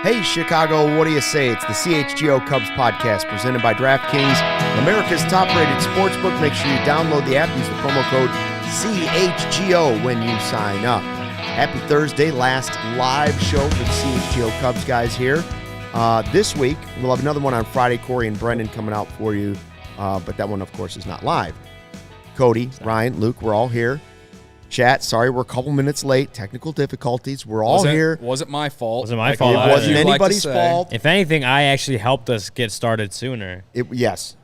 Hey, Chicago, what do you say? It's the CHGO Cubs Podcast presented by DraftKings, America's top-rated sportsbook. Make sure you download the app. Use the promo code CHGO when you sign up. Happy Thursday, last live show for the CHGO Cubs guys here. This week, we'll have another one on Friday. Corey and Brendan coming out for you, but that one, of course, is not live. Cody, Ryan, Luke, we're all here. Chat, sorry we're a couple minutes late. Technical difficulties. We're all here. Wasn't my fault. Wasn't my fault. It wasn't anybody's fault. If anything, I actually helped us get started sooner. It was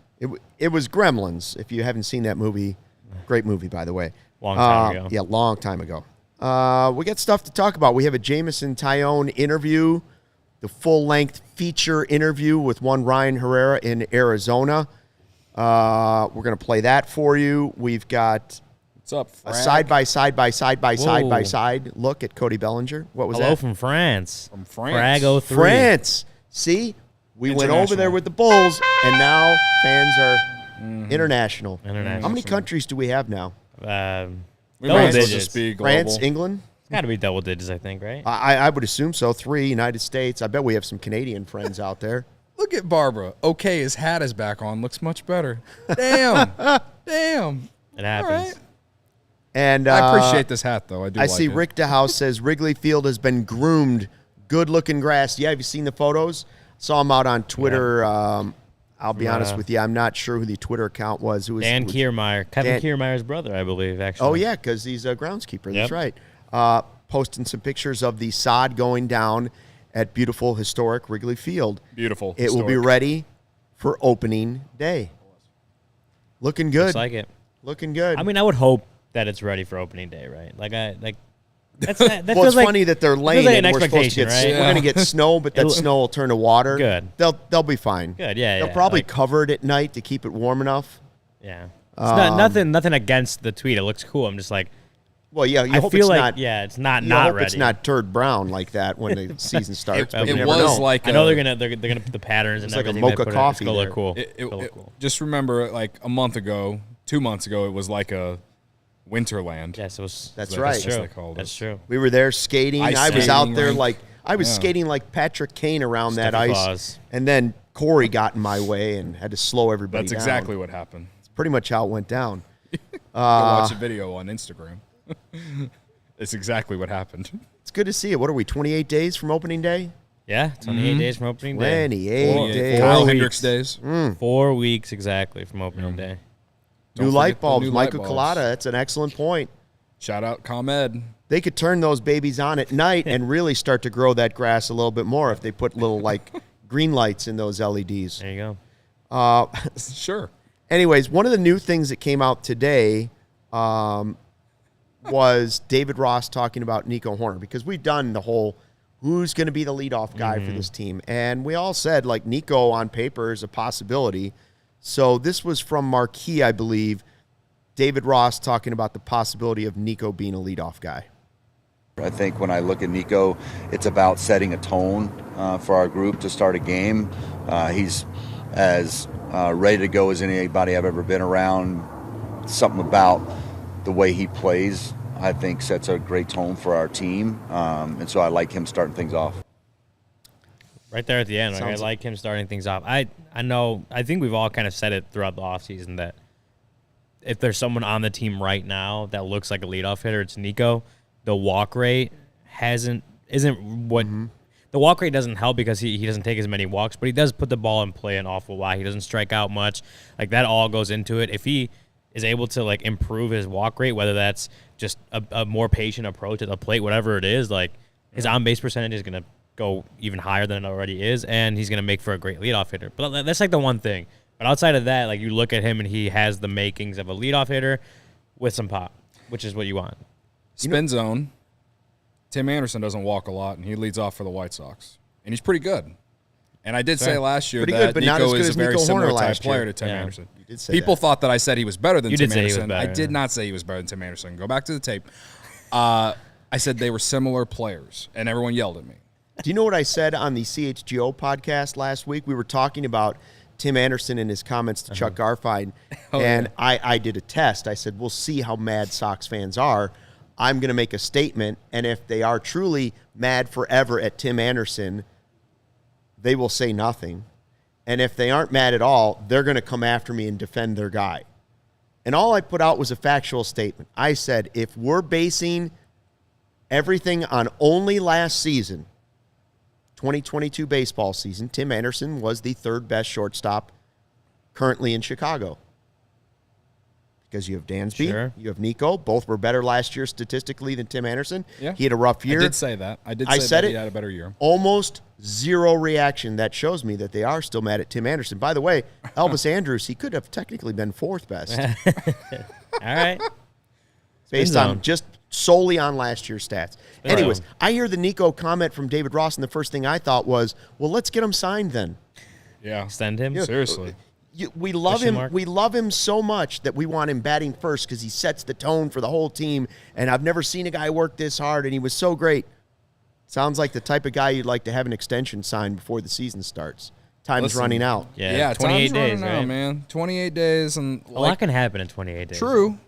Gremlins. If you haven't seen that movie, great movie, by the way. Long time ago. Yeah, long time ago. We got stuff to talk about. We have a Jameson Taillon interview, the full-length feature interview with one Ryan Herrera in Arizona. We're going to play that for you. We've got What's up, a side-by-side look at Cody Bellinger. What was that? Hello from France. From France. Frag 03. France. See? We went over there with the Bulls, and now fans are international. How many countries do we have now? Double digits. France, England? It's got to be double digits, I think, right? I would assume so. 3, United States. I bet we have some Canadian friends out there. Look at Barbara. Okay, his hat is back on. Looks much better. Damn. Damn. It happens. All right. And I appreciate this hat, though. I see Rick DeHouse says Wrigley Field has been groomed. Good-looking grass. Yeah, have you seen the photos? Saw him out on Twitter. Yeah. I'll be honest with you. I'm not sure who the Twitter account was. Dan Kiermaier. Kevin Kiermaier's brother, I believe, actually. Oh, yeah, because he's a groundskeeper. That's right. Posting some pictures of the sod going down at beautiful, historic Wrigley Field. Beautiful. It will be ready for opening day. Looking good. Looks like it. Looking good. I mean, I would hope that it's ready for opening day, right? That's that well, it's like, funny that they're laying like and we're supposed to get we're going to get snow, but that snow will turn to water. Good. They'll be fine. Good, yeah. They'll probably cover it at night to keep it warm enough. Yeah. It's nothing against the tweet. It looks cool. I'm just like, well, yeah. You I hope feel it's like not. Yeah, it's not hope ready. It's not turd brown like that when the season starts. It was like I know they're gonna put the patterns and like everything. a mocha coffee. It's gonna look cool. Cool. Just remember, like a month ago, 2 months ago, it was like a Winterland. Yes, it was. That's right. That's true. We were there skating. I was out there skating like Patrick Kane around that ice, and then Corey got in my way and had to slow everybody down. That's exactly what happened. It's pretty much how it went down. Go watch a video on Instagram. It's exactly what happened. It's good to see it. What are we, 28 days from opening day? Yeah, 28 days from opening day. 28 days. Kyle Hendricks days. 4 weeks exactly from opening day. New light bulbs. Michael Collada, that's an excellent point. Shout out ComEd. They could turn those babies on at night and really start to grow that grass a little bit more if they put little, green lights in those LEDs. There you go. Sure. Anyways, one of the new things that came out today was David Ross talking about Nico Horner, because we've done the whole who's going to be the leadoff guy for this team. And we all said, Nico on paper is a possibility. So this was from Marquee, I believe. David Ross talking about the possibility of Nico being a leadoff guy. I think when I look at Nico, it's about setting a tone for our group to start a game. He's as ready to go as anybody I've ever been around. Something about the way he plays, I think, sets a great tone for our team. And so I like him starting things off. Right there at the end, I like him starting things off. I think we've all kind of said it throughout the offseason that if there's someone on the team right now that looks like a leadoff hitter, it's Nico. The walk rate the walk rate doesn't help because he doesn't take as many walks, but he does put the ball in play an awful lot. He doesn't strike out much. That all goes into it. If he is able to improve his walk rate, whether that's just a more patient approach at the plate, whatever it is, his on-base percentage is going to go even higher than it already is, and he's going to make for a great leadoff hitter. But that's the one thing. But outside of that, you look at him and he has the makings of a leadoff hitter with some pop, which is what you want. Spin zone. Tim Anderson doesn't walk a lot, and he leads off for the White Sox. And he's pretty good. And I did say last year that Nico is a very similar type player to Tim Anderson. You did say People thought that I said he was better than Tim Anderson. I did not say he was better than Tim Anderson. Go back to the tape. I said they were similar players, and everyone yelled at me. Do you know what I said on the CHGO podcast last week? We were talking about Tim Anderson and his comments to Chuck Garfien, and I did a test. I said, we'll see how mad Sox fans are. I'm going to make a statement, and if they are truly mad forever at Tim Anderson, they will say nothing. And if they aren't mad at all, they're going to come after me and defend their guy. And all I put out was a factual statement. I said, if we're basing everything on only last season, 2022 baseball season, Tim Anderson was the third best shortstop currently in Chicago. Because you have Dansby, you have Nico. Both were better last year statistically than Tim Anderson. Yeah. He had a rough year. I did say that. I said he had a better year. Almost zero reaction. That shows me that they are still mad at Tim Anderson. By the way, Elvis Andrus, he could have technically been fourth best. All right. Based on just solely on last year's stats. Anyways, I hear the Nico comment from David Ross, and the first thing I thought was, well, let's get him signed then. Yeah. Extend him? Yeah. Seriously. We love him. We love him so much that we want him batting first because he sets the tone for the whole team. And I've never seen a guy work this hard, and he was so great. Sounds like the type of guy you'd like to have an extension signed before the season starts. Time's running out. Yeah, 28 days, right? Out, man. 28 days. And a lot can happen in 28 days. True.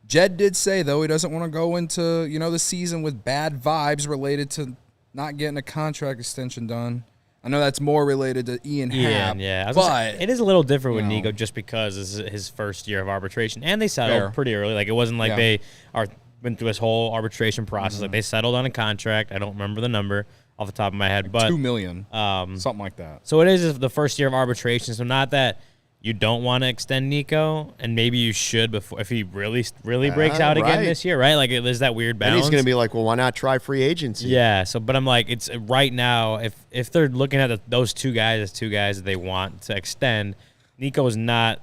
Jed did say, though, he doesn't want to go into, the season with bad vibes related to not getting a contract extension done. I know that's more related to Ian Happ. Yeah. But it is a little different with Nico just because this is his first year of arbitration. And they settled pretty early. Like, it wasn't like they went through this whole arbitration process. Like, they settled on a contract. I don't remember the number off the top of my head. But $2 million. Something like that. So it is the first year of arbitration. So not that you don't want to extend Nico, and maybe you should before if he really breaks out again this year, right? Like, there's that weird balance. And he's going to be like, well, why not try free agency? Yeah. So, but I'm like, it's right now. If they're looking at those two guys as two guys that they want to extend, Nico is not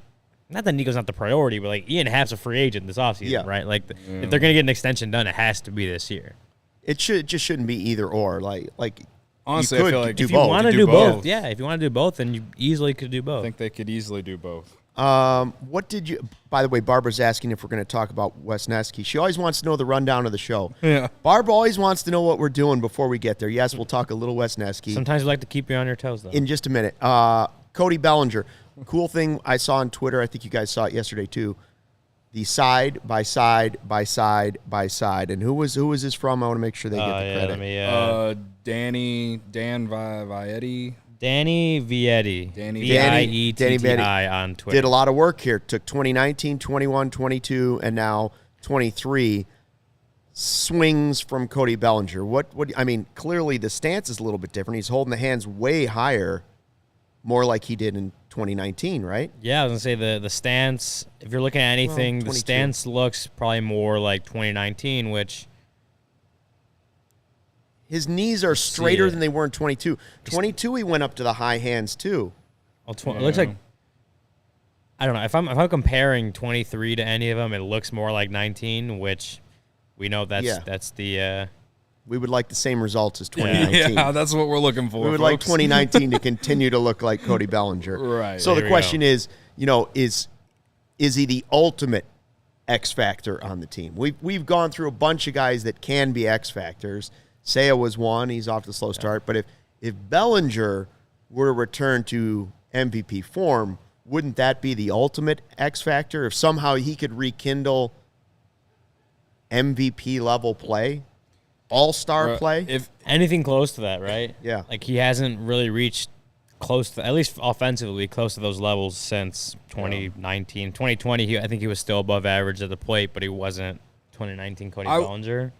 that Nico's not the priority, but like Ian Happ's a free agent this offseason, right? Like, if they're going to get an extension done, it has to be this year. It just shouldn't be either or. Like. Honestly, I feel like if you want to do both, if you want to do both, then you easily could do both. I think they could easily do both. What did you? By the way, Barbara's asking if we're going to talk about Wesneski. She always wants to know the rundown of the show. Yeah, Barb always wants to know what we're doing before we get there. Yes, we'll talk a little Wesneski. Sometimes we like to keep you on your toes, though. In just a minute, Cody Bellinger. Cool thing I saw on Twitter. I think you guys saw it yesterday too. The side by side by side by side. And who was this from? I want to make sure they get the credit. Dan Vietti. Danny Vietti. Vietti on Twitter. Did a lot of work here. Took 2019, 21, 22, and now 23 swings from Cody Bellinger. I mean, clearly the stance is a little bit different. He's holding the hands way higher, more like he did in 2019, right? Yeah, I was going to say the stance, if you're looking at anything, the stance looks probably more like 2019, which... His knees are straighter than they were in 22. 22, he went up to the high hands, too. It looks like... I don't know. If I'm comparing 23 to any of them, it looks more like 19, which we know that's the... We would like the same results as 2019. Yeah, that's what we're looking for. We would like 2019 to continue to look like Cody Bellinger. Right. So the question is, is he the ultimate X factor on the team? We've gone through a bunch of guys that can be X factors. Seiya was one. He's off to a slow start. But if Bellinger were to return to MVP form, wouldn't that be the ultimate X factor? If somehow he could rekindle MVP level play? All-star play? If anything close to that, right? Yeah. Like, he hasn't really reached close to, at least offensively, close to those levels since 2019. 2020, I think he was still above average at the plate, but he wasn't 2019 Cody Bellinger.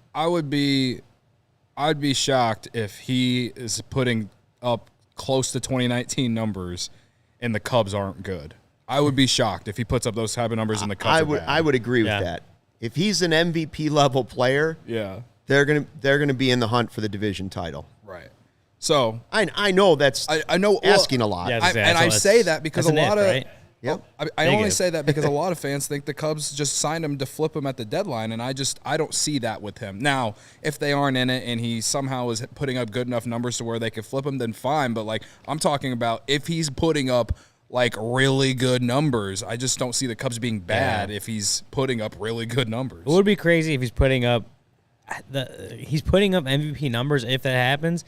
I'd be shocked if he is putting up close to 2019 numbers and the Cubs aren't good. I would be shocked if he puts up those type of numbers and the Cubs are bad. I would agree with that. If he's an MVP level player, they're gonna be in the hunt for the division title. Right. So I know that's I know asking a lot. Yeah, I say that because a lot of right? Yep. I only say that because a lot of fans think the Cubs just signed him to flip him at the deadline, and I don't see that with him. Now, if they aren't in it and he somehow is putting up good enough numbers to where they could flip him, then fine. But like, I'm talking about if he's putting up like really good numbers, I just don't see the Cubs being bad if he's putting up really good numbers. It would be crazy if he's putting up MVP numbers. If that happens,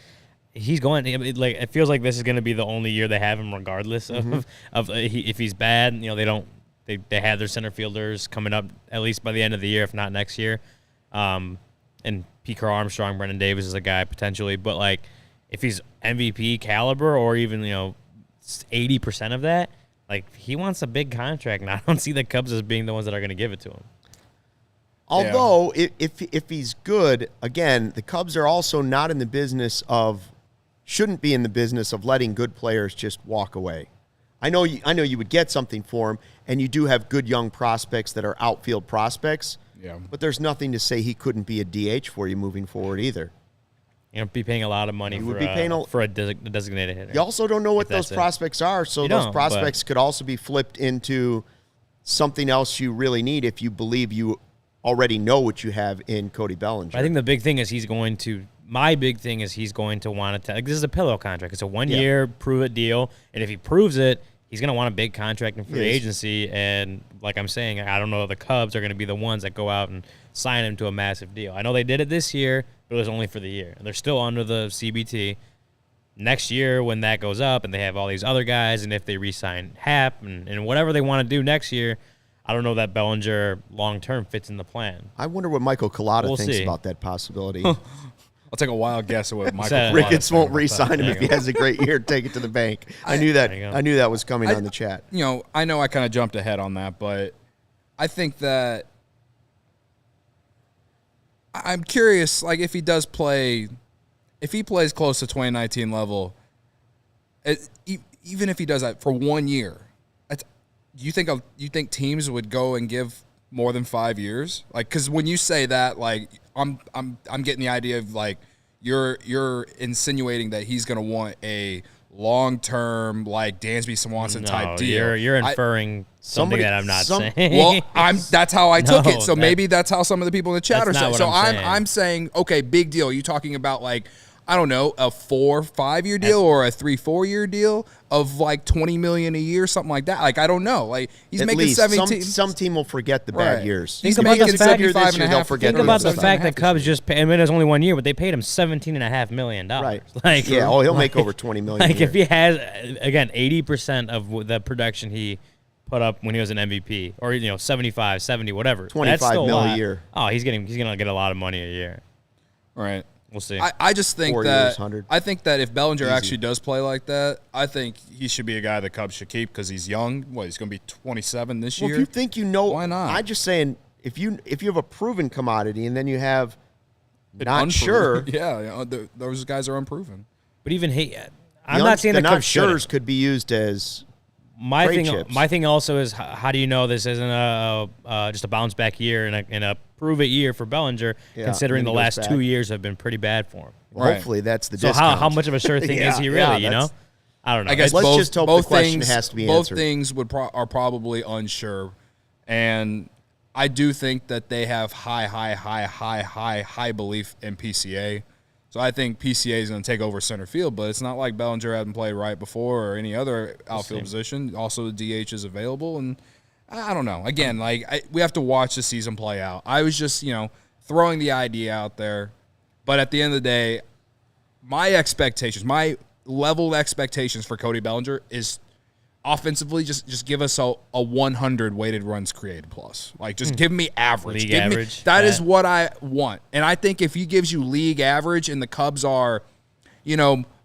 he's going. It feels like this is going to be the only year they have him, regardless of if he's bad. They have their center fielders coming up at least by the end of the year, if not next year. And Pete Crow Armstrong, Brendan Davis is a guy potentially, but like if he's MVP caliber or even 80% of that, like he wants a big contract, and I don't see the Cubs as being the ones that are going to give it to him. Although if he's good, again, the Cubs are also not in the business of, shouldn't be in the business of letting good players just walk away. I know you would get something for him, and you do have good young prospects that are outfield prospects. Yeah. But there's nothing to say he couldn't be a DH for you moving forward either. Be paying a lot of money for a designated hitter. You also don't know what those prospects are, so those prospects could also be flipped into something else you really need if you believe you already know what you have in Cody Bellinger. I think the big thing is he's going to want to, like, this is a pillow contract. It's a 1-year prove-it deal, and if he proves it, he's going to want a big contract in free agency, and like I'm saying, I don't know if the Cubs are going to be the ones that go out and sign him to a massive deal. I know they did it this year, but it was only for the year. They're still under the CBT. Next year, when that goes up and they have all these other guys, and if they re-sign Hap and whatever they want to do next year, I don't know that Bellinger long-term fits in the plan. I wonder what Michael Collada thinks about that possibility. I'll take a wild guess at what Michael Ricketts won't re-sign him if he has a great year. Take it to the bank. I knew that was coming on the chat. I know I kind of jumped ahead on that, but I think that I'm curious, like, if he does play, if he plays close to 2019 level, even if he does that for 1 year, do you think teams would go and give more than 5 years? Like, because when you say that, like, I'm getting the idea of, like, you're insinuating that he's going to want a long-term, like, Dansby Swanson type deal. You're inferring something that I'm not saying. Well, that's how I took it. So maybe that's how some of the people in the chat are saying. So I'm saying, okay, big deal. Are you talking about, like, I don't know, a 4-5 year deal or a 3-4 year deal of like $20 million a year, something like that? Like, I don't know. Like, he's making 17. Some team will forget the bad years. Think about the fact that Cubs just paid. I mean, it was only 1 year, but they paid him $17.5 million. Right. Like, he'll make over $20 million. Like, if he has, again, 80% of the production he put up when he was an MVP, or 75, 70, whatever, $25 million a year. Oh, he's gonna get a lot of money a year. Right. We'll see. I just think I think that if Bellinger actually does play like that, I think he should be a guy the Cubs should keep because he's young. He's going to be 27 this year. If you think why not? I'm just saying, if you have a proven commodity and then you have not sure, those guys are unproven. But even I'm not saying the Cubs sure's could be used as my thing also is, how do you know this isn't just a bounce back year and a prove it year for Bellinger, considering the last 2 years have been pretty bad for him? Well, hopefully that's the discount. So how much of a sure thing is he really? I don't know. I guess let's just hope the question has to be answered. Both things are probably unsure, and I do think that they have high belief in PCA. So I think PCA is going to take over center field, but it's not like Bellinger hadn't played right before or any other outfield position. Also, the DH is available, and I don't know. Again, we have to watch the season play out. I was just, throwing the idea out there, but at the end of the day, my level expectations for Cody Bellinger is offensively just give us a 100 weighted runs created plus. Like, just give me average. League average. That is what I want. And I think if he gives you league average and the Cubs are,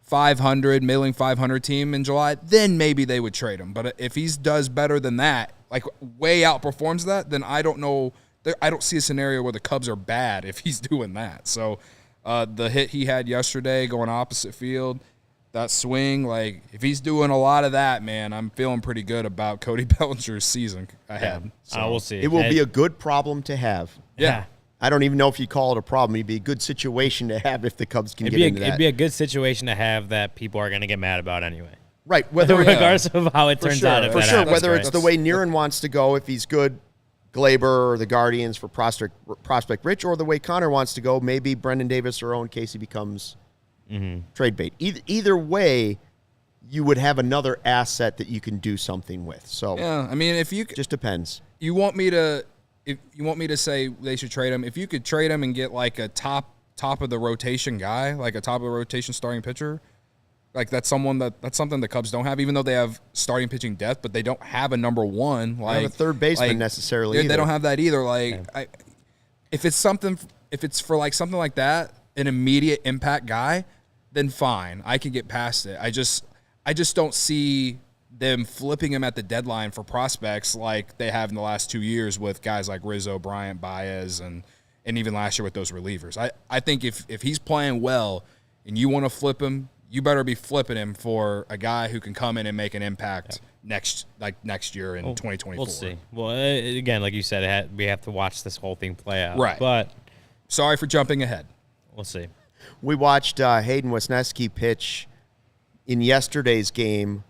500, middling 500 team in July, then maybe they would trade him. But if he does better than that, like way outperforms that, then I don't know. I don't see a scenario where the Cubs are bad if he's doing that. So the hit he had yesterday going opposite field, that swing, like, if he's doing a lot of that, man, I'm feeling pretty good about Cody Bellinger's season ahead. Yeah. So we'll see. It will be a good problem to have. Yeah. I don't even know if you call it a problem. It'd be a good situation to have if the Cubs can get into that. It'd be a good situation to have that people are going to get mad about anyway. Right. Regardless of how it turns out. For sure. Whether it's the way Niren wants to go, if he's good, Glaber or the Guardians for prospect rich, or the way Connor wants to go, maybe Brendan Davis or Owen Casey becomes trade bait. Either way, you would have another asset that you can do something with. So yeah, I mean, if you just depends. You want me to say they should trade him? If you could trade him and get like a top of the rotation guy, like a top of the rotation starting pitcher, like that's something the Cubs don't have, even though they have starting pitching depth, but they don't have a number one. Like, they have a third baseman necessarily. They don't have that either. Like, if it's for like something like that, an immediate impact guy, then fine. I can get past it. I just don't see them flipping him at the deadline for prospects like they have in the last 2 years with guys like Rizzo, Bryant, Baez, and even last year with those relievers. I think if he's playing well and you want to flip him, you better be flipping him for a guy who can come in and make an impact next year in 2024. We'll see. Well, again, like you said, we have to watch this whole thing play out. Right. But sorry for jumping ahead. We'll see. We watched Hayden Wesneski pitch in yesterday's game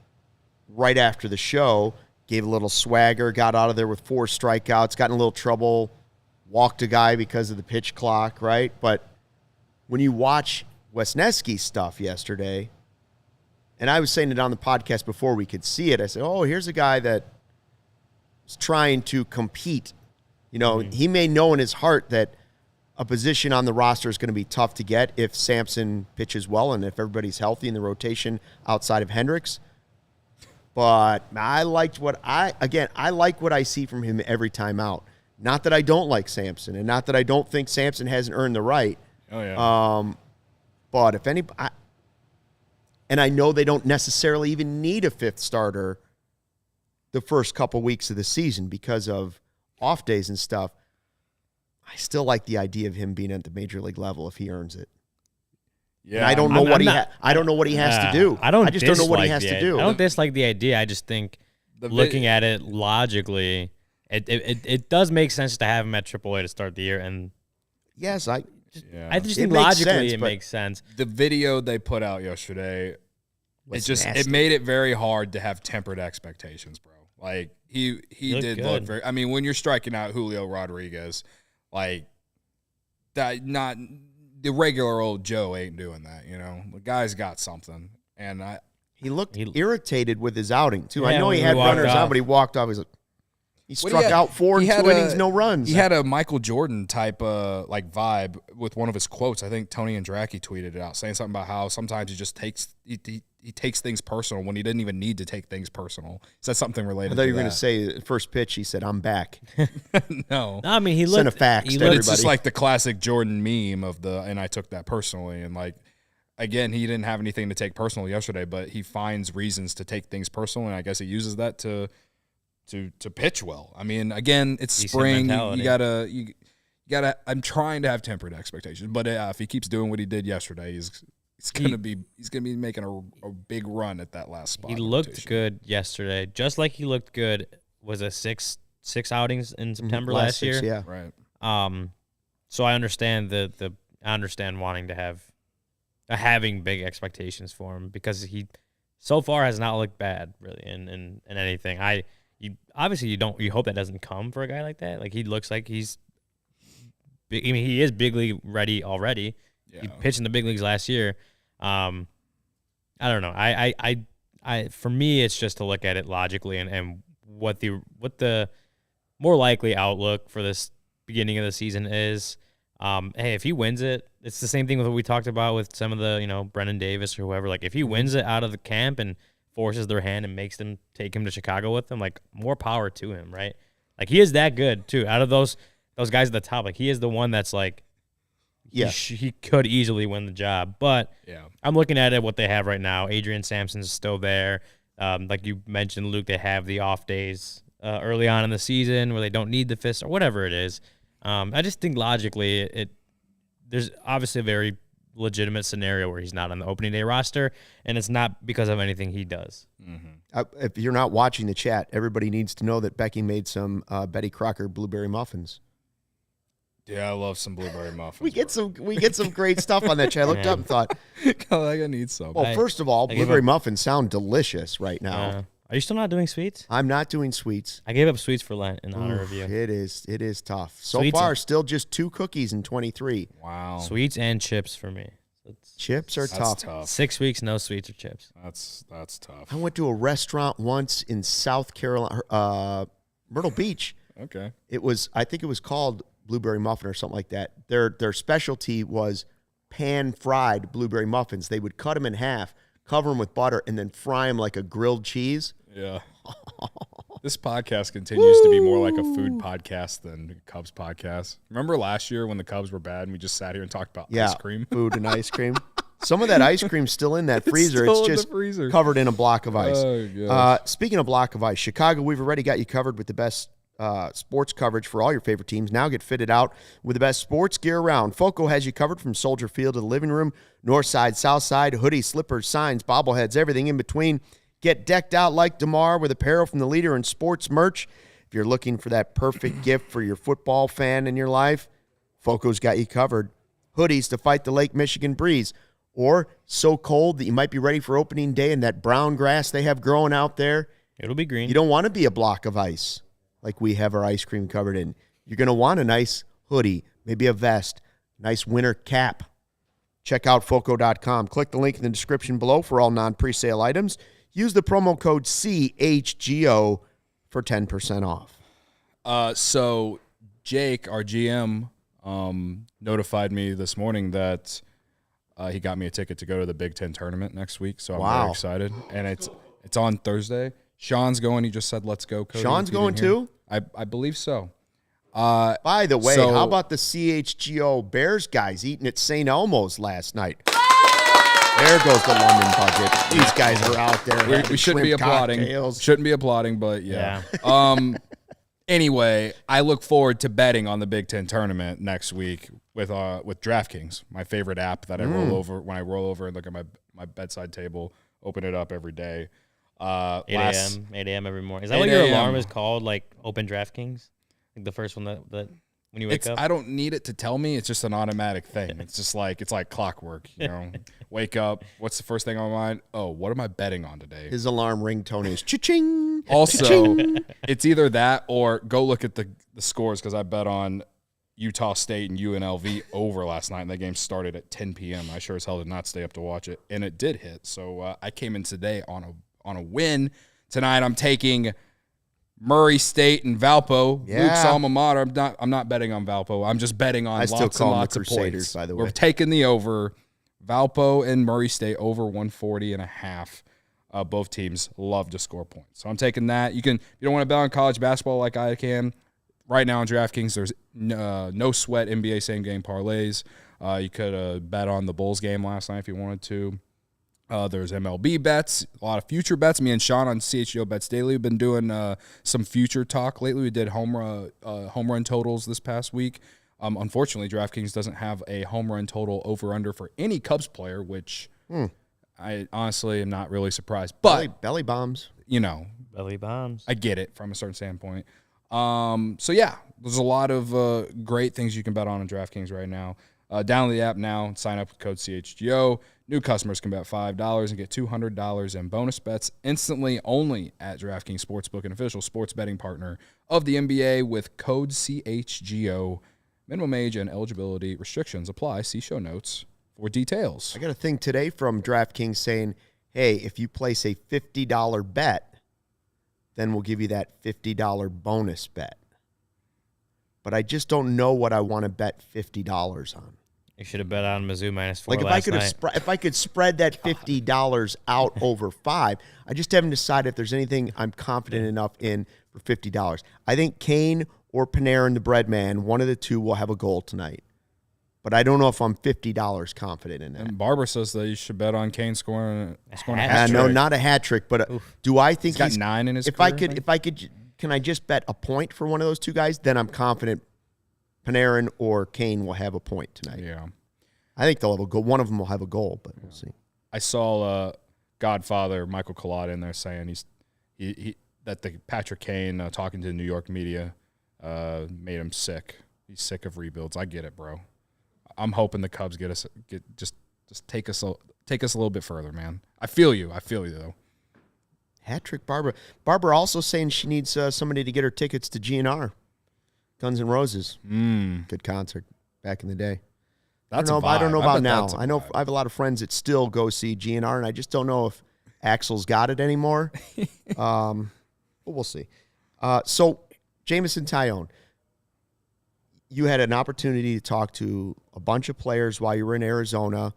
right after the show, gave a little swagger, got out of there with 4 strikeouts, got in a little trouble, walked a guy because of the pitch clock, right? But when you watch Wesneski's stuff yesterday, and I was saying it on the podcast before we could see it, I said, oh, here's a guy that is trying to compete. You know, he may know in his heart that a position on the roster is going to be tough to get if Sampson pitches well and if everybody's healthy in the rotation outside of Hendricks. But I like what I see from him every time out. Not that I don't like Sampson, and not that I don't think Sampson hasn't earned the right. Oh yeah. But if any, and I know they don't necessarily even need a 5th starter the first couple weeks of the season because of off days and stuff. I still like the idea of him being at the major league level if he earns it. Yeah, and I don't know I don't know what he has to do. I just don't know what he has to do. I don't dislike the idea. I just think looking at it logically, it does make sense to have him at AAA to start the year. And yes, I just think logically it makes sense. The video they put out yesterday, it made it very hard to have tempered expectations, bro. Like he did look very. I mean, when you're striking out Julio Rodriguez, like that, not the regular old Joe ain't doing that. You know, the guy's got something, and he looked irritated with his outing too. I know he had runners on, but he walked off. He struck out 4 in 2 innings, no runs. He had a Michael Jordan type like vibe with one of his quotes. I think Tony Andracki tweeted it out, saying something about how sometimes he just takes he takes things personal when he didn't even need to take things personal. He said something related to that. I thought you were going to say first pitch, he said, "I'm back." No. I mean, he looked. Send a fax to everybody. It's just like the classic Jordan meme of and I took that personally. And like, again, he didn't have anything to take personal yesterday, but he finds reasons to take things personal, and I guess he uses that to pitch well. I mean, again, it's decent spring. Mentality. You gotta. I'm trying to have tempered expectations, but if he keeps doing what he did yesterday, he's gonna be making a big run at that last spot. He looked good yesterday, just like he looked good. Was it six outings in September last year? Yeah, right. So I understand I understand wanting to having big expectations for him because he so far has not looked bad really in anything. You hope that doesn't come for a guy like that. Like he looks like he's big. I mean, he is big league ready already. Yeah. He pitched in the big leagues last year. I don't know. I for me, it's just to look at it logically and what the more likely outlook for this beginning of the season is. Hey, if he wins it, it's the same thing with what we talked about with some of the, Brennan Davis or whoever. Like if he wins it out of the camp and forces their hand and makes them take him to Chicago with them, like more power to him, right? Like he is that good too. Out of those guys at the top, like he is the one that's like, he could easily win the job. But I'm looking at it what they have right now. Adrian Sampson's still there. Like you mentioned, Luke, they have the off days early on in the season where they don't need the fist or whatever it is. I just think logically there's obviously a very legitimate scenario where he's not on the opening day roster, and it's not because of anything he does. Mm-hmm. If you're not watching the chat, everybody needs to know that Becky made some Betty Crocker blueberry muffins. Yeah, I love some blueberry muffins. We get some great stuff on that chat. I looked up and thought, I need some. Well, first of all, blueberry muffins sound delicious right now. Are you still not doing sweets? I'm not doing sweets. I gave up sweets for Lent in honor of you. It is tough. So far, still just 2 cookies in 23. Wow. Sweets and chips for me. Chips are tough. 6 weeks, no sweets or chips. That's tough. I went to a restaurant once in South Carolina, Myrtle Beach. Okay. I think it was called Blueberry Muffin or something like that. Their specialty was pan-fried blueberry muffins. They would cut them in half, cover them with butter, and then fry them like a grilled cheese. Yeah. This podcast continues to be more like a food podcast than a Cubs podcast. Remember last year when the Cubs were bad and we just sat here and talked about ice cream? Food and ice cream. Some of that ice cream's still in that freezer. still It's in the just freezer. covered in a block of ice. Oh, gosh. Speaking of block of ice, Chicago, we've already got you covered with the best sports coverage for all your favorite teams. Now get fitted out with the best sports gear around. Foco has you covered from Soldier Field to the living room, north side, south side, hoodies, slippers, signs, bobbleheads, everything in between. Get decked out like DeMar with apparel from the leader in sports merch. If you're looking for that perfect gift for your football fan in your life, Foco's got you covered. Hoodies to fight the Lake Michigan breeze, or so cold that you might be ready for opening day in that brown grass they have growing out there. It'll be green. You don't want to be a block of ice like we have our ice cream covered in. You're going to want a nice hoodie, maybe a vest, nice winter cap. Check out Foco.com. Click the link in the description below for all non-presale items. Use the promo code CHGO for 10% off. So Jake, our GM, notified me this morning that he got me a ticket to go to the Big Ten tournament next week. So I'm very excited. And it's on Thursday. Sean's going. He just said, let's go, Cody. Sean's going too? I believe so. By the way, how about the CHGO Bears guys eating at St. Elmo's last night? There goes the London budget. These guys are out there. We shouldn't be applauding. Cocktails. Shouldn't be applauding, but yeah. Anyway, I look forward to betting on the Big Ten tournament next week with DraftKings, my favorite app that I roll over when I roll over and look at my bedside table, open it up every day. 8 a.m. every morning. Is that what your alarm is called? Like open DraftKings? Like the first one that when you wake up? I don't need it to tell me. It's just an automatic thing. It's like clockwork. You know, wake up. What's the first thing on my mind? Oh, what am I betting on today? His alarm ringtone is cha-ching. Also, cha-ching. It's either that or go look at the scores because I bet on Utah State and UNLV over last night, and that game started at 10 p.m. I sure as hell did not stay up to watch it, and it did hit. So I came in today on a win. Tonight I'm taking Murray State and Valpo, Luke's alma mater. I'm not betting on Valpo. I'm just betting on lots and lots of points. By the way, we're taking the over. Valpo and Murray State over 140.5. Both teams love to score points, so I'm taking that. You don't want to bet on college basketball like I can. Right now on DraftKings, there's no sweat NBA same game parlays. You could bet on the Bulls game last night if you wanted to. There's MLB bets, a lot of future bets. Me and Sean on CHGO Bets Daily have been doing some future talk lately. We did home run totals this past week. Unfortunately, DraftKings doesn't have a home run total over-under for any Cubs player, which I honestly am not really surprised. But belly bombs. Belly bombs. I get it from a certain standpoint. So, yeah, there's a lot of great things you can bet on DraftKings right now. Download the app now and sign up with code CHGO. New customers can bet $5 and get $200 in bonus bets instantly only at DraftKings Sportsbook, an official sports betting partner of the NBA with code CHGO. Minimum age and eligibility restrictions apply. See show notes for details. I got a thing today from DraftKings saying, hey, if you place a $50 bet, then we'll give you that $50 bonus bet. But I just don't know what I want to bet $50 on. You should have bet on Mizzou -4 like if I could spread that $50 out over 5, I just haven't decided if there's anything I'm confident enough in for $50. I think Kane or Panarin, the bread man, one of the two will have a goal tonight. But I don't know if I'm $50 confident in that. And Barbara says that you should bet on Kane scoring a hat trick. No, not a hat trick, but do I think he's got 9 in his if career? I could, can I just bet a point for one of those two guys? Then I'm confident Panarin or Kane will have a point tonight. Yeah. I think they'll have a goal. One of them will have a goal, but we'll see. I saw Godfather Michael Collada in there saying that the Patrick Kane talking to the New York media made him sick. He's sick of rebuilds. I get it, bro. I'm hoping the Cubs just take us a little bit further, man. I feel you though. Hat trick, Barbara. Barbara also saying she needs somebody to get her tickets to GNR, Guns N' Roses. Good concert back in the day. I don't know about now. I know I have a lot of friends that still go see GNR, and I just don't know if Axel's got it anymore. But we'll see. So, Jameson Taillon, you had an opportunity to talk to a bunch of players while you were in Arizona.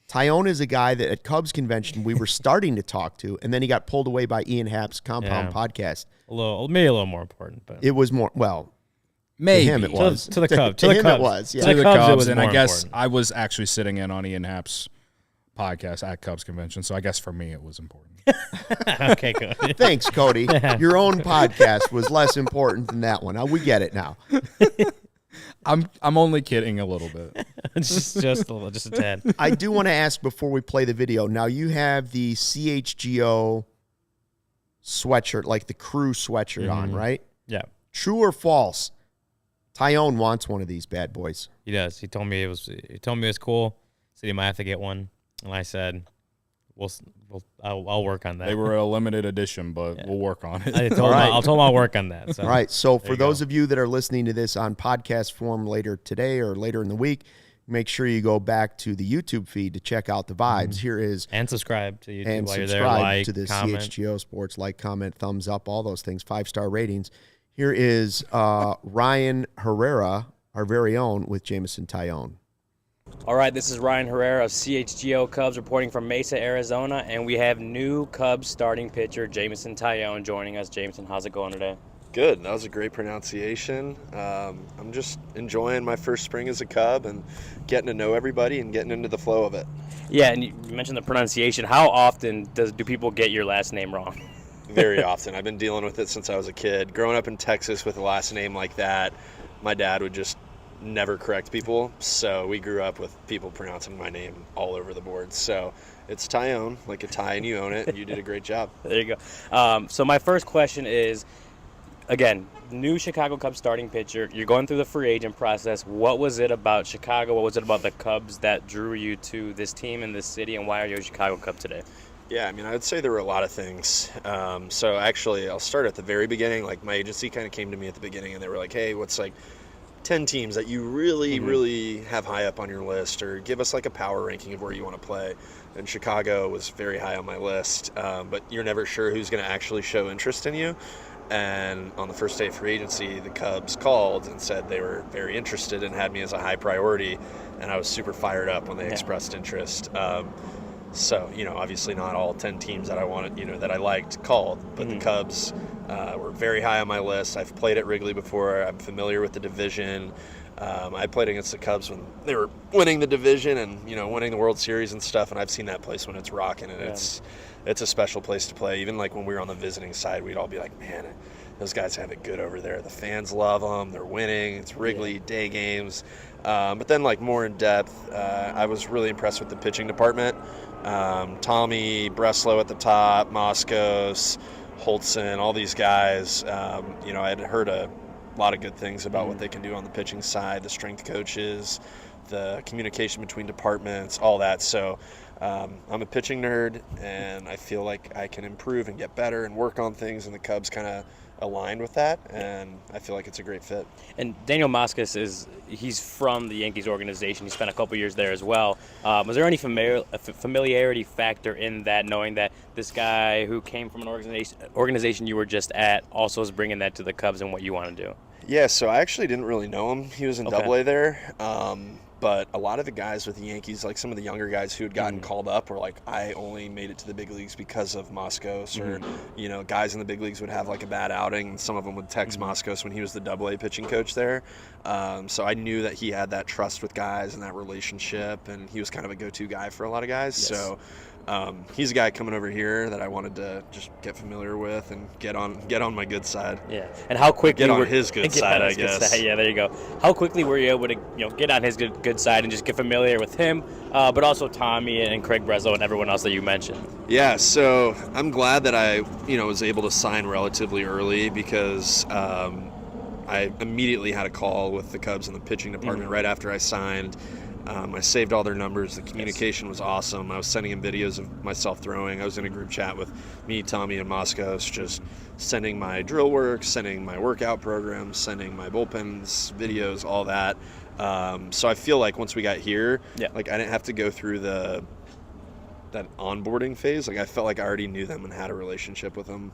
Taillon is a guy that at Cubs convention we were starting to talk to, and then he got pulled away by Ian Happ's Compound podcast. Maybe a little more important, but it was more maybe to him it was to the Cubs. To him it was. Yeah. To the Cubs, it was and I guess important. I was actually sitting in on Ian Happ's podcast at Cubs Convention, so I guess for me it was important. Okay, good. Thanks, Cody. Your own podcast was less important than that one. We get it now. I'm only kidding a little bit. just a little, just a tad. I do want to ask before we play the video. Now, you have the CHGO sweatshirt, like the crew sweatshirt on, right? Yeah. True or false? Taillon wants one of these bad boys. He does. He told me it was cool. Said he might have to get one, and I said, I'll work on that. They were a limited edition, but we'll work on it. I told him I'll work on that. So. All right. So for those of you that are listening to this on podcast form later today or later in the week, make sure you go back to the YouTube feed to check out the vibes. Here is and subscribe to YouTube and while subscribe you're there. Like, to the comment. CHGO Sports. Like, comment, thumbs up, all those things. 5-star ratings. Here is Ryan Herrera, our very own, with Jameson Taillon. All right, this is Ryan Herrera of CHGO Cubs reporting from Mesa, Arizona, and we have new Cubs starting pitcher Jameson Taillon joining us. Jameson, how's it going today? Good. That was a great pronunciation. I'm just enjoying my first spring as a Cub and getting to know everybody and getting into the flow of it. Yeah, and you mentioned the pronunciation. How often do people get your last name wrong? Very often. I've been dealing with it since I was a kid. Growing up in Texas with a last name like that, my dad would just never correct people, so we grew up with people pronouncing my name all over the board. So it's Taillon, like a tie and you own it, and you did a great job. There you go. So my first question is, again, new Chicago Cubs starting pitcher. You're going through the free agent process. What was it about Chicago? What was it about the Cubs that drew you to this team in this city, and why are you a Chicago Cub today? Yeah, I mean, I would say there were a lot of things. So actually, I'll start at the very beginning. Like, my agency kind of came to me at the beginning, and they were like, hey, what's like 10 teams that you really have high up on your list, or give us like a power ranking of where you want to play. And Chicago was very high on my list, but you're never sure who's going to actually show interest in you. And on the first day of free agency, the Cubs called and said they were very interested and had me as a high priority, and I was super fired up when they expressed interest. So, obviously not all 10 teams that I wanted, that I liked called, but the Cubs were very high on my list. I've played at Wrigley before. I'm familiar with the division. I played against the Cubs when they were winning the division and, winning the World Series and stuff, and I've seen that place when it's rocking, and it's a special place to play. Even like when we were on the visiting side, we'd all be like, man, those guys have it good over there. The fans love them. They're winning. It's Wrigley, day games. But then, like, more in depth, I was really impressed with the pitching department. Tommy, Breslow at the top, Moskos, Holtzen, all these guys. I had heard a lot of good things about what they can do on the pitching side, the strength coaches, the communication between departments, all that. So I'm a pitching nerd, and I feel like I can improve and get better and work on things, and the Cubs kind of aligned with that, and I feel like it's a great fit. And Daniel Moskos he's from the Yankees organization. He spent a couple years there as well. Was there any familiarity factor in that, knowing that this guy who came from an organization you were just at also is bringing that to the Cubs and what you want to do? Yeah, so I actually didn't really know him. He was in Double-A there. But a lot of the guys with the Yankees, like some of the younger guys who had gotten called up, were like, I only made it to the big leagues because of Moskos. Or, guys in the big leagues would have like a bad outing, and some of them would text Moskos when he was the Double-A pitching coach there. So I knew that he had that trust with guys and that relationship, and he was kind of a go-to guy for a lot of guys. Yes. So he's a guy coming over here that I wanted to just get familiar with and get on my good side. Yeah, and how quickly get on his good side, I guess. Yeah, there you go. How quickly were you able to get on his good side and just get familiar with him, but also Tommy and Craig Breslow and everyone else that you mentioned? Yeah, so I'm glad that I was able to sign relatively early, because I immediately had a call with the Cubs in the pitching department right after I signed. I saved all their numbers. The communication was awesome. I was sending him videos of myself throwing. I was in a group chat with me, Tommy, and Moskos, just sending my drill work, sending my workout programs, sending my bullpens, videos, all that. So I feel like once we got here, like I didn't have to go through that onboarding phase. Like I felt like I already knew them and had a relationship with them.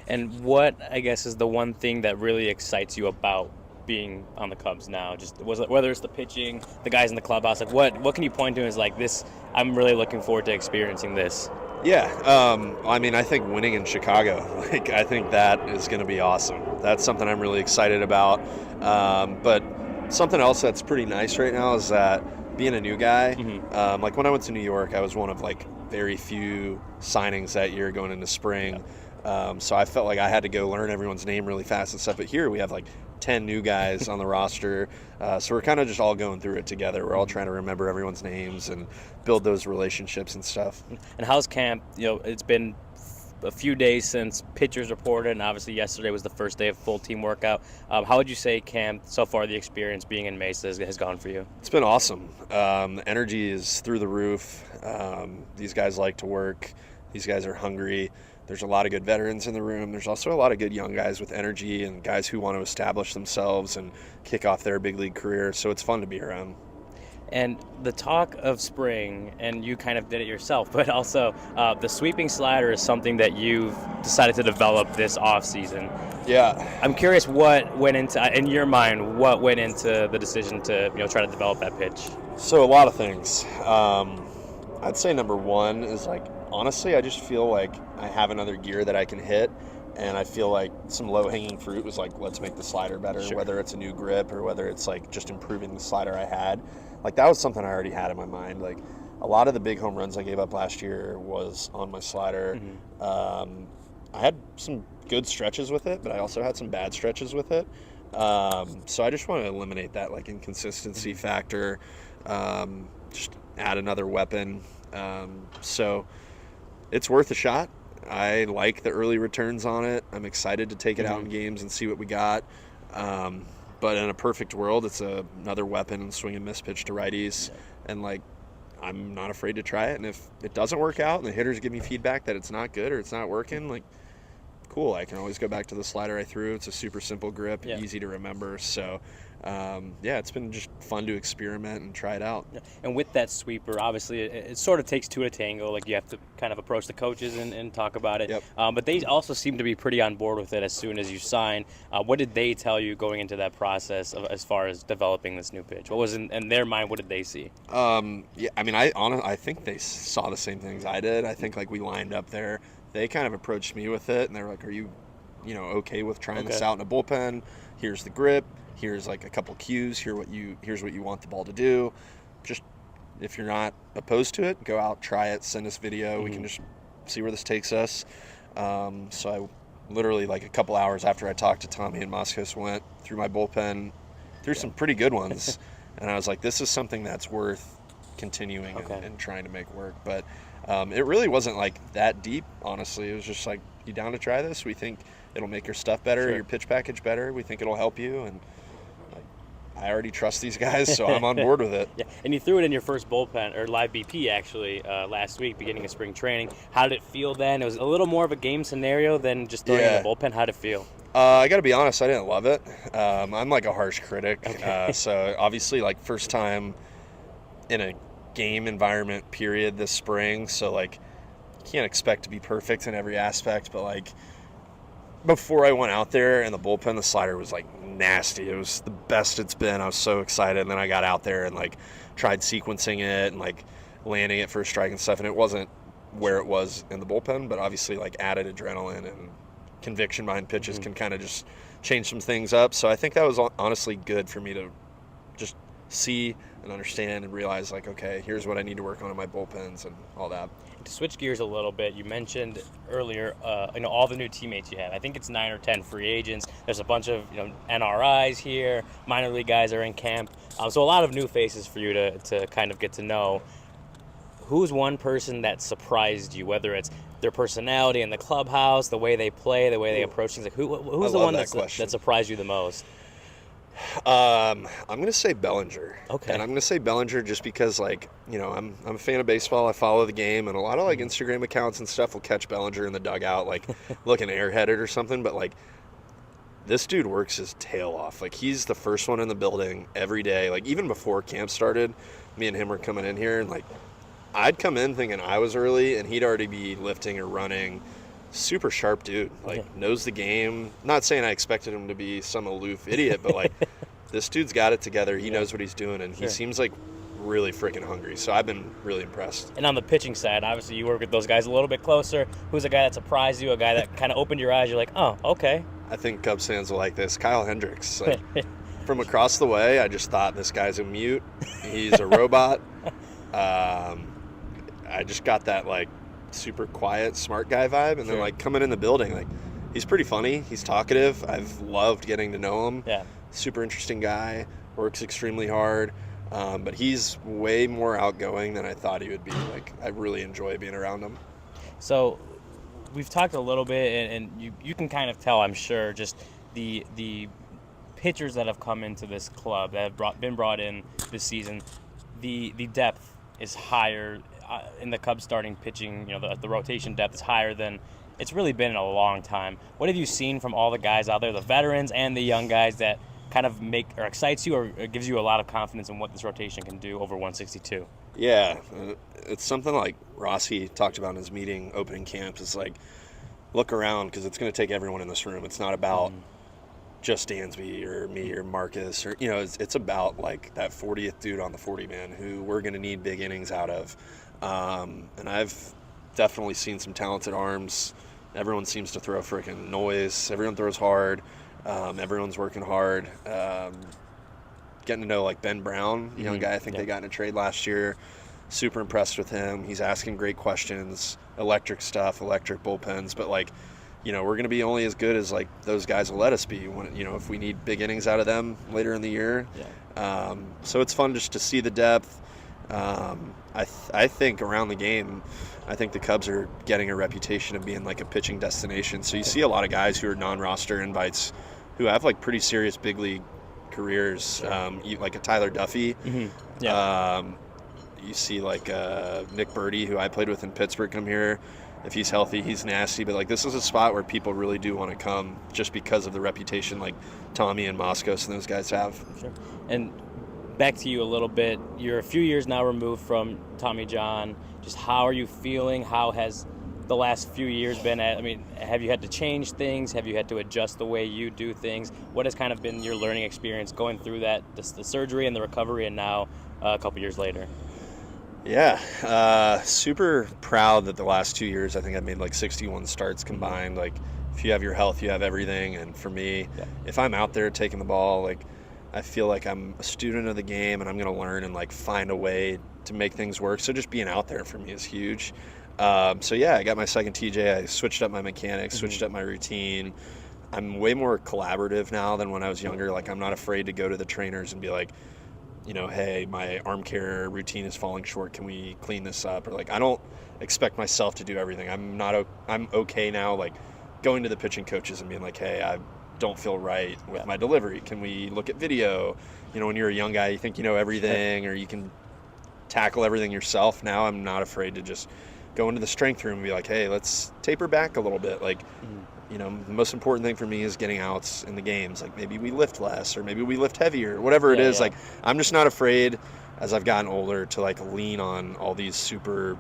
And what, I guess, is the one thing that really excites you about being on the Cubs now? Just whether it's the pitching, the guys in the clubhouse, like what can you point to as like this, I'm really looking forward to experiencing this? Yeah, I think winning in Chicago, I think that is going to be awesome. That's something I'm really excited about. But something else that's pretty nice right now is that being a new guy, like when I went to New York, I was one of like very few signings that year going into spring. So I felt like I had to go learn everyone's name really fast and stuff. But here we have like 10 new guys on the roster. So we're kind of just all going through it together. We're all trying to remember everyone's names and build those relationships and stuff. And how's camp? It's been a few days since pitchers reported, and obviously yesterday was the first day of full team workout. How would you say camp so far, the experience being in Mesa has gone for you? It's been awesome. The energy is through the roof. These guys like to work. These guys are hungry. There's a lot of good veterans in the room. There's also a lot of good young guys with energy and guys who want to establish themselves and kick off their big league career. So it's fun to be around. And the talk of spring, and you kind of did it yourself, but also the sweeping slider is something that you've decided to develop this offseason. Yeah. I'm curious what went into, in your mind, what went into the decision to try to develop that pitch? So a lot of things. I'd say number one is like, honestly, I just feel like I have another gear that I can hit. And I feel like some low-hanging fruit was like, let's make the slider better, whether it's a new grip or whether it's like just improving the slider I had. Like that was something I already had in my mind. Like a lot of the big home runs I gave up last year was on my slider. I had some good stretches with it, but I also had some bad stretches with it. So I just want to eliminate that like inconsistency factor, just add another weapon. So it's worth a shot. I like the early returns on it. I'm excited to take it out in games and see what we got. But in a perfect world, it's another weapon and swing and miss pitch to righties. And like, I'm not afraid to try it. And if it doesn't work out and the hitters give me feedback that it's not good or it's not working, like, cool. I can always go back to the slider I threw. It's a super simple grip, easy to remember. So, it's been just fun to experiment and try it out. And with that sweeper, obviously, it sort of takes two to tango. Like you have to kind of approach the coaches and talk about it. But they also seem to be pretty on board with it as soon as you sign. What did they tell you going into that process as far as developing this new pitch? What was in their mind? What did they see? I think they saw the same things I did. I think like we lined up there. They kind of approached me with it, and they were like, "Are you, okay with trying this out in a bullpen? Here's the grip. Here's like a couple cues. Here's what you want the ball to do. Just if you're not opposed to it, go out, try it, send us video. We can just see where this takes us." So I literally like a couple hours after I talked to Tommy and Moskos went through my bullpen, through some pretty good ones, and I was like, "This is something that's worth continuing and trying to make work." But it really wasn't like that deep, honestly. It was just like, "You down to try this? We think it'll make your stuff better, your pitch package better. We think it'll help you." And I already trust these guys, so I'm on board with it. And you threw it in your first bullpen, or live BP actually, last week, beginning of spring training. How did it feel then? It was a little more of a game scenario than just throwing in the bullpen. How did it feel? I got to be honest, I didn't love it. I'm like a harsh critic. So obviously, like, first time in a game environment period this spring, so like can't expect to be perfect in every aspect, but like before I went out there in the bullpen, the slider was like nasty. It was the best it's been. I was so excited, and then I got out there and like tried sequencing it and like landing it for a strike and stuff, and it wasn't where it was in the bullpen, but obviously like added adrenaline and conviction behind pitches can kind of just change some things up. So I think that was honestly good for me to just see and understand and realize like, okay, here's what I need to work on in my bullpens and all that. To switch gears a little bit, you mentioned earlier, all the new teammates you have. I think it's 9 or 10 free agents. There's a bunch of NRIs here. Minor league guys are in camp. So a lot of new faces for you to kind of get to know. Who's one person that surprised you, whether it's their personality in the clubhouse, the way they play, the way they approach things? Like who's the one that surprised you the most? I'm going to say Bellinger. Okay. And I'm going to say Bellinger just because, like, I'm a fan of baseball. I follow the game, and a lot of, like, Instagram accounts and stuff will catch Bellinger in the dugout, like, looking airheaded or something. But, like, this dude works his tail off. Like, he's the first one in the building every day. Like, even before camp started, me and him were coming in here, and, like, I'd come in thinking I was early, and he'd already be lifting or running. Super sharp dude, like knows the game. Not saying I expected him to be some aloof idiot, but like this dude's got it together. He knows what he's doing, and he seems like really freaking hungry. So I've been really impressed. And on the pitching side, obviously you work with those guys a little bit closer. Who's a guy that surprised you? A guy that kind of opened your eyes? You're like, oh, okay. I think Cubs fans will like this. Kyle Hendricks. Like, from across the way, I just thought this guy's a mute. He's a robot. I just got that like super quiet, smart guy vibe, and then like coming in the building, like he's pretty funny. He's talkative. I've loved getting to know him. Yeah. Super interesting guy. Works extremely hard. But he's way more outgoing than I thought he would be. Like I really enjoy being around him. So we've talked a little bit, and you can kind of tell, I'm sure, just the pitchers that have come into this club that have been brought in this season. The depth is higher in the Cubs starting pitching. You know, the rotation depth is higher than it's really been in a long time. What have you seen from all the guys out there, the veterans and the young guys, that kind of make or excites you or gives you a lot of confidence in what this rotation can do over 162? Yeah, it's something like Rossi talked about in his meeting opening camp. Is like, look around, because it's going to take everyone in this room. It's not about just Dansby or me or Marcus, or it's about like that 40th dude on the 40-man who we're going to need big innings out of. And I've definitely seen some talented arms. Everyone seems to throw freaking noise. Everyone throws hard. Everyone's working hard. Getting to know like Ben Brown, young guy. I think they got in a trade last year. Super impressed with him. He's asking great questions, electric stuff, electric bullpens. But like, we're going to be only as good as like those guys will let us be. When if we need big innings out of them later in the year. Yeah. So it's fun just to see the depth. I think around the game, I think the Cubs are getting a reputation of being like a pitching destination. So you see a lot of guys who are non-roster invites who have like pretty serious big league careers, like a Tyler Duffy. You see like Nick Birdie, who I played with in Pittsburgh, come here. If he's healthy, he's nasty. But like this is a spot where people really do want to come just because of the reputation like Tommy and Moskos and those guys have. Sure. And back to you a little bit. You're a few years now removed from Tommy John. Just how are you feeling? How has the last few years been? Have you had to change things? Have you had to adjust the way you do things? What has kind of been your learning experience going through that, the surgery and the recovery, and now a couple years later? Yeah, super proud that the last 2 years, I think I've made like 61 starts combined. Like, if you have your health, you have everything. And for me, if I'm out there taking the ball, like, I feel like I'm a student of the game and I'm going to learn and like find a way to make things work. So just being out there for me is huge. I got my second TJ. I switched up my mechanics, switched up my routine. I'm way more collaborative now than when I was younger. Like, I'm not afraid to go to the trainers and be like, hey, my arm care routine is falling short. Can we clean this up? Or like, I don't expect myself to do everything. I'm okay now, like going to the pitching coaches and being like, hey, I don't feel right with my delivery. Can we look at video? When you're a young guy, you think you know everything or you can tackle everything yourself. Now I'm not afraid to just go into the strength room and be like, hey, let's taper back a little bit. Like, the most important thing for me is getting outs in the games. Like, maybe we lift less or maybe we lift heavier, whatever it is. Like, I'm just not afraid as I've gotten older to like lean on all these super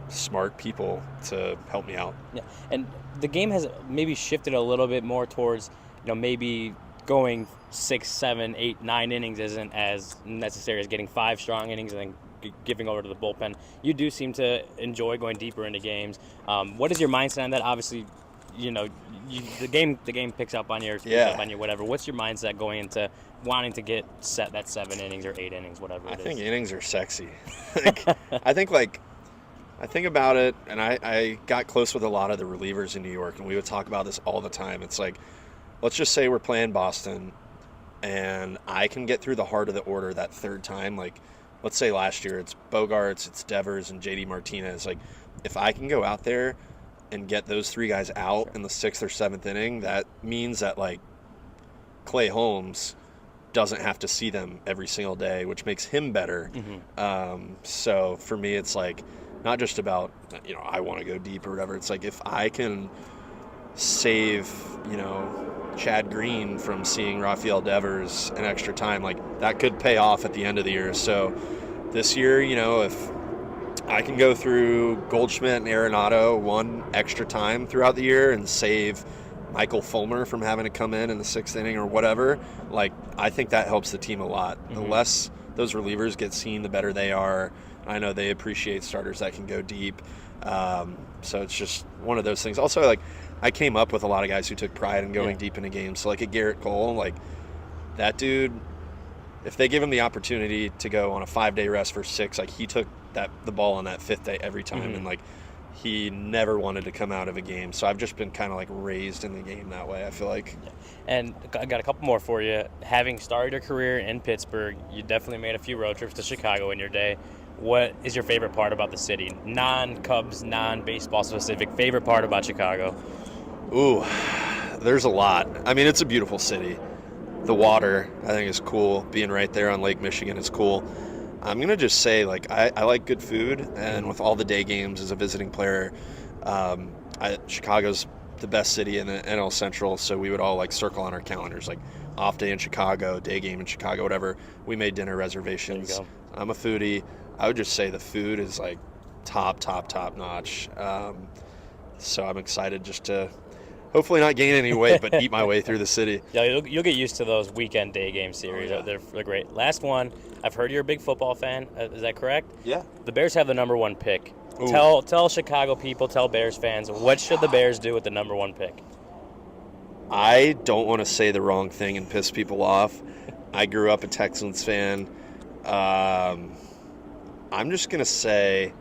smart people to help me out. Yeah. And the game has maybe shifted a little bit more towards, maybe going 6, 7, 8, 9 innings isn't as necessary as getting 5 strong innings and then giving over to the bullpen. You do seem to enjoy going deeper into games. What is your mindset on that? Obviously, the game picks up on you, whatever. What's your mindset going into wanting to get set that 7 innings or 8 innings, whatever it is? I think innings are sexy. I think about it, and I got close with a lot of the relievers in New York, and we would talk about this all the time. It's like, let's just say we're playing Boston, and I can get through the heart of the order that third time. Like, let's say last year it's Bogarts, it's Devers, and JD Martinez. Like, if I can go out there and get those 3 guys out in the 6th or 7th inning, that means that, like, Clay Holmes doesn't have to see them every single day, which makes him better. So for me, it's like not just about, I want to go deep or whatever. It's like if I can save, Chad Green from seeing Rafael Devers an extra time, like that could pay off at the end of the year. So this year, if I can go through Goldschmidt and Arenado 1 extra time throughout the year and save Michael Fulmer from having to come in the 6th inning or whatever, like, I think that helps the team a lot. The less those relievers get seen, the better they are. I know they appreciate starters that can go deep. So it's just one of those things. Also, like, I came up with a lot of guys who took pride in going deep into games. So, like, a Garrett Cole, like, that dude, if they give him the opportunity to go on a 5-day rest for 6, like he took the ball on that 5th day every time, and like he never wanted to come out of a game. So I've just been kind of like raised in the game that way, I feel like. And I got a couple more for you. Having started your career in Pittsburgh, you definitely made a few road trips to Chicago in your day. What is your favorite part about the city? Non-Cubs, non-baseball specific, favorite part about Chicago? Ooh, there's a lot. I mean, it's a beautiful city. The water, I think, is cool. Being right there on Lake Michigan is cool. I'm going to just say, like, I like good food, and with all the day games as a visiting player, Chicago's the best city in the NL Central, so we would all, like, circle on our calendars, like, off day in Chicago, day game in Chicago, whatever. We made dinner reservations. I'm a foodie. I would just say the food is, like, top notch. So I'm excited just to hopefully not gain any weight, but eat my way through the city. Yeah, you'll get used to those weekend day game series. Oh, yeah. They're great. Last one, I've heard you're a big football fan. Is that correct? Yeah. The Bears have the number 1 pick. Ooh. Tell Chicago people, tell Bears fans, what should the Bears do with the number 1 pick? I don't want to say the wrong thing and piss people off. I grew up a Texans fan. I'm just going to say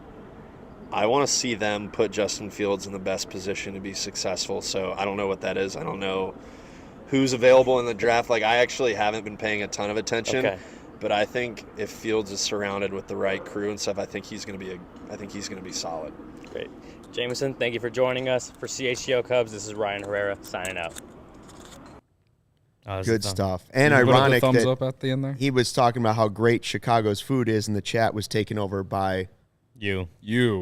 I want to see them put Justin Fields in the best position to be successful. So I don't know what that is. I don't know who's available in the draft. Like, I actually haven't been paying a ton of attention. Okay. But I think if Fields is surrounded with the right crew and stuff, I think he's going to be solid. Great. Jameson, thank you for joining us. For CHGO Cubs, this is Ryan Herrera signing out. Good stuff. And Did you put up ironic the thumbs that up at the end there? he was talking about how great Chicago's food is, and the chat was taken over by You.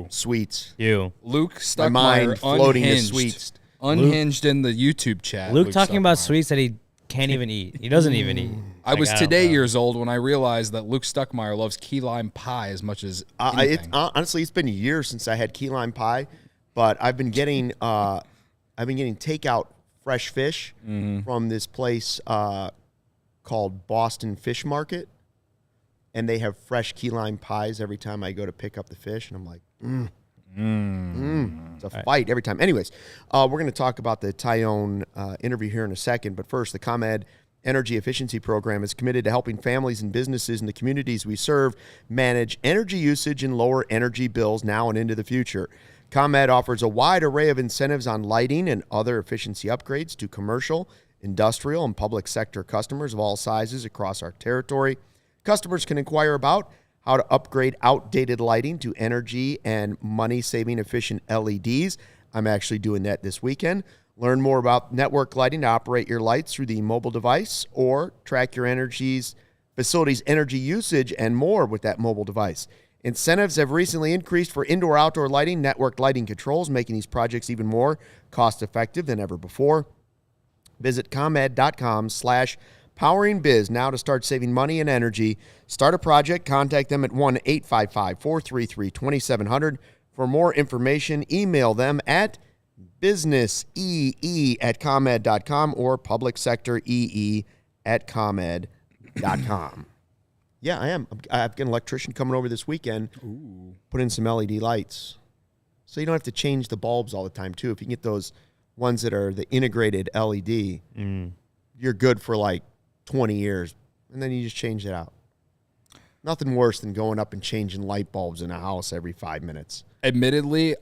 sweets. Luke My mind Stuckmeyer, floating to unhinged. sweets. Unhinged in the YouTube chat. Luke talking about Stuckmeyer. sweets that he can't even eat. He doesn't even eat. I was don't today know. years old when I realized that Luke Stuckmeyer loves key lime pie as much as anything. Honestly, it's been years since I had key lime pie, but I've been getting takeout fresh fish from this place called Boston Fish Market, and they have fresh key lime pies every time I go to pick up the fish, and I'm like, it's a fight every time. Anyways, we're going to talk about the Taillon interview here in a second, but first, the ComEd Energy Efficiency Program is committed to helping families and businesses in the communities we serve manage energy usage and lower energy bills now and into the future. ComEd offers a wide array of incentives on lighting and other efficiency upgrades to commercial, industrial, and public sector customers of all sizes across our territory. Customers can inquire about how to upgrade outdated lighting to energy and money-saving efficient LEDs. I'm actually doing that this weekend. Learn more about network lighting to operate your lights through the mobile device or track your facility's energy usage and more with that mobile device. Incentives have recently increased for indoor-outdoor lighting, networked lighting controls, making these projects even more cost-effective than ever before. Visit ComEd.com/poweringbiz now to start saving money and energy. Start a project. Contact them at 1-855-433-2700. For more information, email them at businessee@comed.com or publicsectoree@comed.com. Yeah, I am. I've got an electrician coming over this weekend. Put in some LED lights. So you don't have to change the bulbs all the time, too. If you can get those ones that are the integrated LED, you're good for like 20 years. And then you just change it out. Nothing worse than going up and changing light bulbs in a house every 5 minutes. Admittedly,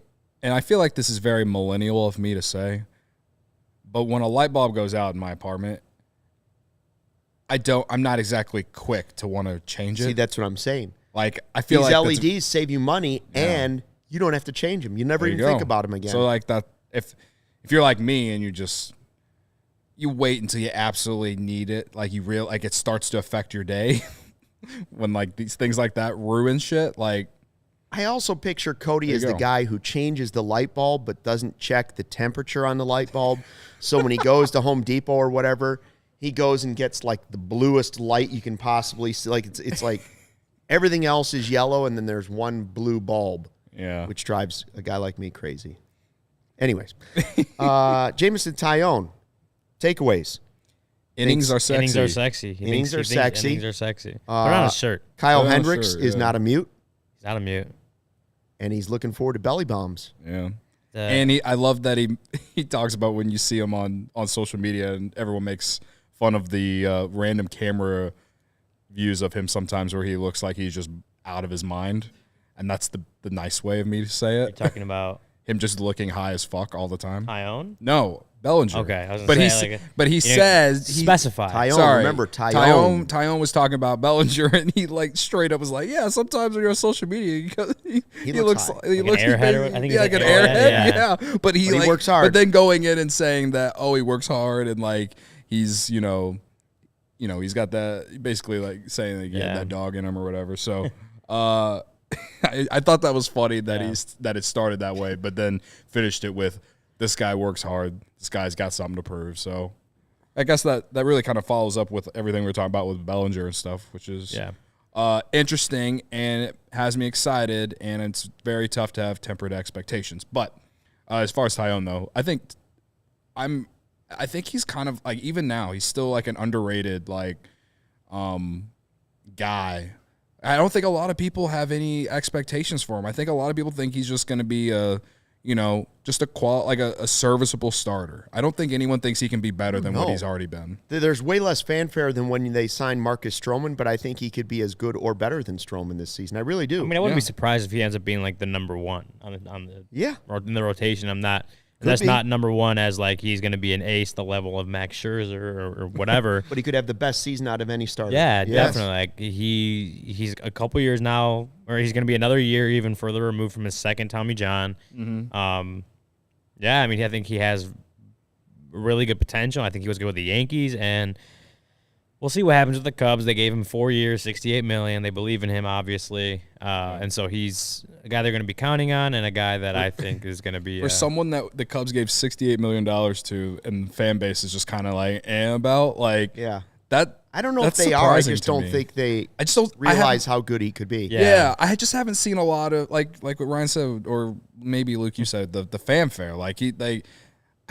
and I feel like this is very millennial of me to say, but when a light bulb goes out in my apartment, I'm not exactly quick to want to change it. See, that's what I'm saying. Like, I feel These like LEDs save you money, and you don't have to change them. You never even think about them again. So, like, that, if you're like me and you wait until you absolutely need it, like it starts to affect your day when like these things like that ruin shit. Like, I also picture Cody as the guy who changes the light bulb but doesn't check the temperature on the light bulb. So when he goes to Home Depot or whatever, he goes and gets like the bluest light you can possibly see. Like it's like everything else is yellow and then there's one blue bulb, which drives a guy like me crazy. Anyways, Jameson Taillon, takeaways. Innings are sexy. Innings are sexy. Innings are sexy. Innings are sexy. Put on a shirt. Kyle Put on a Hendricks shirt, is not a mute, He's not a mute. and he's looking forward to belly bombs. Yeah. And I love that he talks about when you see him on social media and everyone makes fun of the random camera views of him sometimes where he looks like he's just out of his mind, and that's the nice way of me to say it. You're talking about him just looking high as fuck all the time. Taillon? No, Bellinger. Okay, I was but gonna say, but he says specify. Taillon, Sorry, remember Taillon. Taillon was talking about Bellinger, and he like straight up was like, "Yeah, sometimes when you're on social media, he looks like an airhead. I think like an airhead. Yeah. But he works hard. But then going in and saying that, oh, he works hard, and like he's he's got that basically like saying that he had that dog in him or whatever. So, I thought that was funny that that it started that way, but then finished it with, "This guy works hard. This guy's got something to prove." So I guess that really kind of follows up with everything we were talking about with Bellinger and stuff, which is interesting, and it has me excited, and it's very tough to have tempered expectations. But as far as Taillon, though, I think he's kind of like, even now, he's still like an underrated like guy. I don't think a lot of people have any expectations for him. I think a lot of people think he's just going to be just a serviceable starter. I don't think anyone thinks he can be better than what he's already been. There's way less fanfare than when they signed Marcus Stroman, but I think he could be as good or better than Stroman this season. I really do. I mean, I wouldn't be surprised if he ends up being like the number one in the rotation. I'm not. That's not number one as like he's going to be an ace, the level of Max Scherzer or whatever. But he could have the best season out of any starter. Yeah, definitely. Like he's a couple years now, or he's going to be another year even further removed from his second Tommy John. Mm-hmm. I mean, I think he has really good potential. I think he was good with the Yankees, and we'll see what happens with the Cubs. They gave him 4 years, $68 million. They believe in him, obviously, and so he's a guy they're going to be counting on, and a guy that I think is going to be for someone that the Cubs gave $68 million to, and the fan base is just kind of like about like that. I don't know if they are. I just don't think they. I just don't realize how good he could be. Yeah, I just haven't seen a lot of like what Ryan said, or maybe Luke, you said the fanfare. I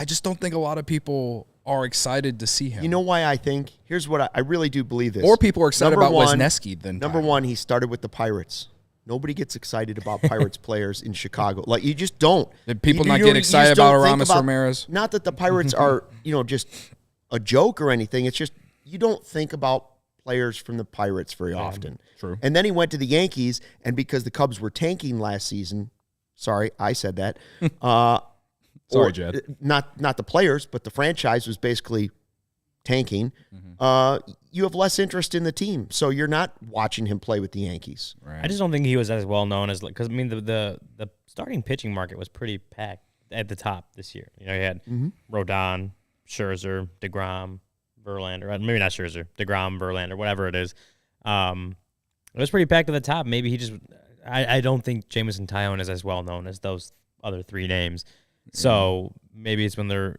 just don't think a lot of people are excited to see him. You know why I think? Here's what I really do believe this. More people are excited about Wisniewski than number one. He started with the Pirates. Nobody gets excited about Pirates players in Chicago. Like, you just don't. Did people not get excited about Aramis Ramirez? Not that the Pirates are just a joke or anything. It's just you don't think about players from the Pirates very often. True. And then he went to the Yankees, and because the Cubs were tanking last season, sorry, I said that. Sorry, Jed. Not the players, but the franchise was basically tanking. Mm-hmm. You have less interest in the team, so you're not watching him play with the Yankees. Right. I just don't think he was as well known as, because I mean the starting pitching market was pretty packed at the top this year. You had Rodon, Scherzer, DeGrom, Verlander, maybe not Scherzer, DeGrom, Verlander, whatever it is. It was pretty packed at the top. Maybe he just I don't think Jameson Taillon is as well known as those other three names. So maybe it's when they're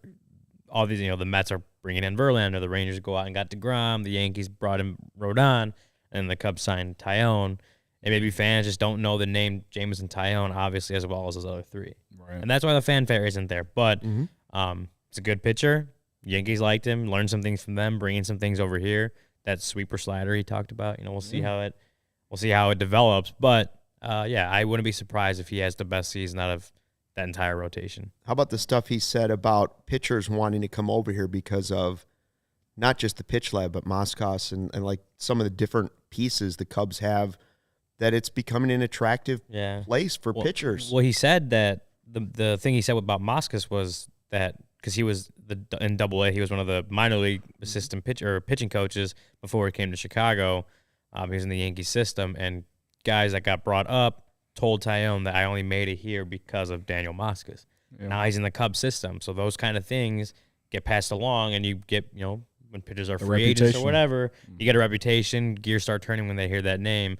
all these, the Mets are bringing in Verlander, the Rangers go out and got DeGrom, the Yankees brought in Rodon, and the Cubs signed Taillon. And maybe fans just don't know the name Jameson Taillon, obviously, as well as those other three. Right. And that's why the fanfare isn't there. But it's a good pitcher. Yankees liked him, learned some things from them, bringing some things over here. That sweeper slider he talked about, we'll see how it develops. But I wouldn't be surprised if he has the best season out of that entire rotation. How about the stuff he said about pitchers wanting to come over here because of not just the pitch lab, but Moscas and like some of the different pieces the Cubs have, that it's becoming an attractive place for pitchers. Well, he said that the thing he said about Moscas was that because he was in Double-A, he was one of the minor league assistant pitching coaches before he came to Chicago. He was in the Yankee system, and guys that got brought up told Taillon that I only made it here because of Daniel Moscas. Yeah. Now he's in the Cubs system, so those kind of things get passed along, and you get, when pitchers are free agents or whatever, you get a reputation, gears start turning when they hear that name.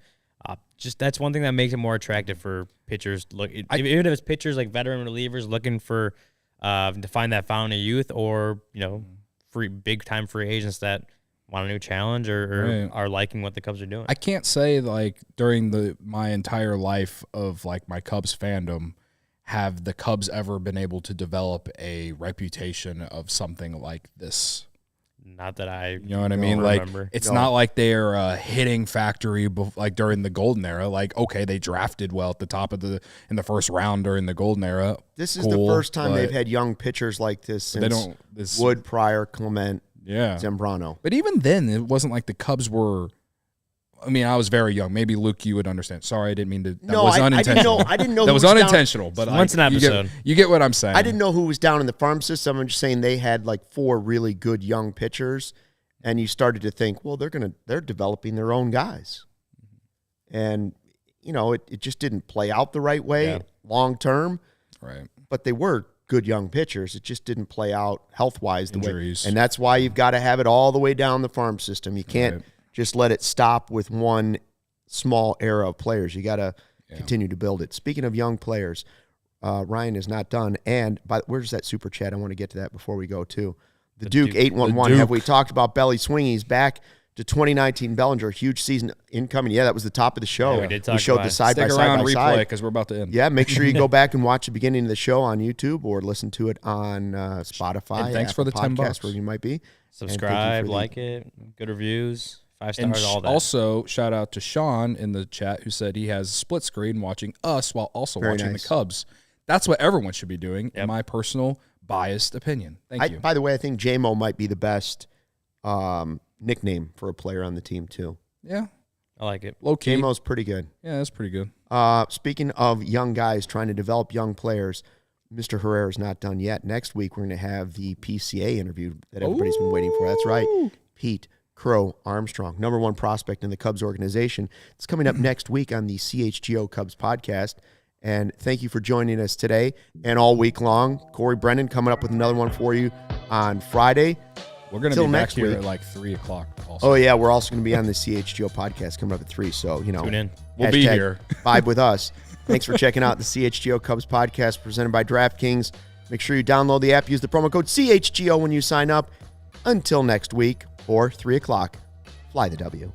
Just that's one thing that makes it more attractive for pitchers. Even if it's pitchers like veteran relievers looking for to find that fountain of youth, or big time free agents that want a new challenge or are liking what the Cubs are doing. I can't say during my entire life of my Cubs fandom, have the Cubs ever been able to develop a reputation of something like this. Not that I, you know what I mean? Remember. It's not like they're a hitting factory during the golden era. Okay, they drafted well at the top of in the first round during the golden era. This is the first time they've had young pitchers like this since Wood, Pryor, Clement. Zambrano. But even then, it wasn't like the Cubs were. I mean, I was very young. Maybe Luke, you would understand. Sorry, I didn't mean to. That was unintentional. I didn't know. That was unintentional. But once an episode, you get what I'm saying. I didn't know who was down in the farm system. I'm just saying they had like 4 really good young pitchers, and you started to think, well, they're developing their own guys, and it just didn't play out the right way long term. Right. But they were good young pitchers. It just didn't play out health-wise the Injuries. way. And that's why you've got to have it all the way down the farm system. You can't just let it stop with one small era of players. You got to continue to build it. Speaking of young players, Ryan is not done. And where's that super chat? I want to get to that before we go, too. The Duke 811. Have we talked about Belli swinging? He's back to 2019 Bellinger. Huge season incoming. Yeah, that was the top of the show. Yeah, we did talk showed about the it. side by Stick side around by replay side. because we're about to end. Yeah, make sure you go back and watch the beginning of the show on YouTube or listen to it on Spotify. And thanks for the Apple $10 Podcasts, where you might be. subscribe, like it, good reviews, 5 stars, all that. Also, shout out to Sean in the chat who said he has split screen watching us while also Very watching nice. the Cubs. That's what everyone should be doing, in Yep. my personal biased opinion. Thank you. By the way, I think Jamo might be the best nickname for a player on the team, too. Yeah, I like it. low key. Jamo's pretty good. Yeah, that's pretty good. Speaking of young guys trying to develop young players, Mr. Herrera's not done yet. Next week, we're going to have the PCA interview that everybody's been waiting for. That's right. Pete Crow Armstrong, #1 prospect in the Cubs organization. It's coming up next week on the CHGO Cubs podcast. And thank you for joining us today and all week long. Corey Brennan coming up with another one for you on Friday. We're going to Till be back next here week. at like 3 o'clock also. Oh, yeah, we're also going to be on the CHGO podcast coming up at 3. So, Tune in. We'll be hashtag here. Vibe with us. Thanks for checking out the CHGO Cubs podcast presented by DraftKings. Make sure you download the app. Use the promo code CHGO when you sign up. Until next week or 3 o'clock, fly the W.